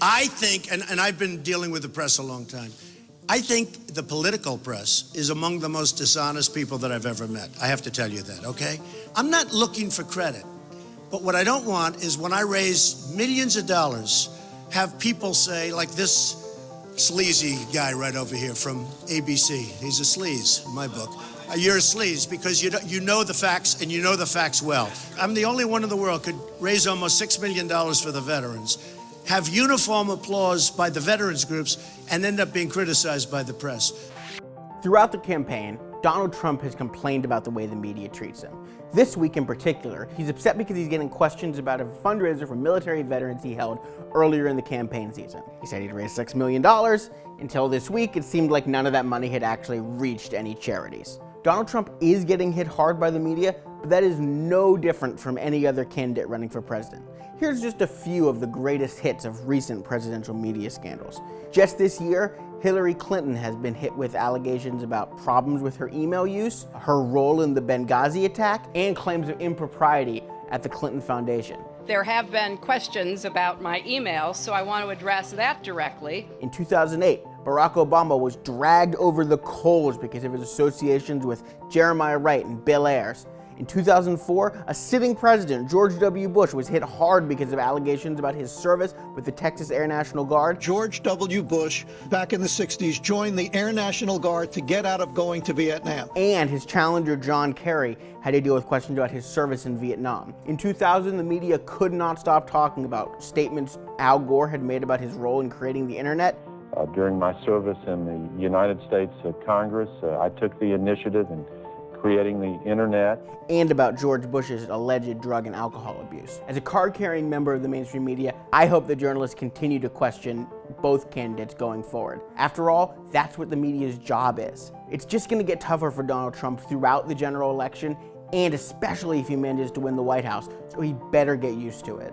I think, and I've been dealing with the press a long time, I think the political press is among the most dishonest people that I've ever met. I have to tell you that, okay? I'm not looking for credit, but what I don't want is when I raise millions of dollars, have people say, like this sleazy guy right over here from ABC, he's a sleaze in my book. You're a sleaze because you know the facts and you know the facts well. I'm the only one in the world could raise almost $6 million for the veterans, have uniform applause by the veterans groups, and end up being criticized by the press. Throughout the campaign, Donald Trump has complained about the way the media treats him. This week in particular, he's upset because he's getting questions about a fundraiser for military veterans he held earlier in the campaign season. He said he'd raised $6 million. Until this week, it seemed like none of that money had actually reached any charities. Donald Trump is getting hit hard by the media, but that is no different from any other candidate running for president. Here's just a few of the greatest hits of recent presidential media scandals. Just this year, Hillary Clinton has been hit with allegations about problems with her email use, her role in the Benghazi attack, and claims of impropriety at the Clinton Foundation. There have been questions about my emails, so I want to address that directly. In 2008, Barack Obama was dragged over the coals because of his associations with Jeremiah Wright and Bill Ayers. In 2004, a sitting president, George W. Bush, was hit hard because of allegations about his service with the Texas Air National Guard. George W. Bush, back in the 60s, joined the Air National Guard to get out of going to Vietnam. And his challenger, John Kerry, had to deal with questions about his service in Vietnam. In 2000, the media could not stop talking about statements Al Gore had made about his role in creating the internet. During my service in the United States Congress, I took the initiative in creating the internet. And about George Bush's alleged drug and alcohol abuse. As a card-carrying member of the mainstream media, I hope that journalists continue to question both candidates going forward. After all, that's what the media's job is. It's just going to get tougher for Donald Trump throughout the general election, and especially if he manages to win the White House, so he better get used to it.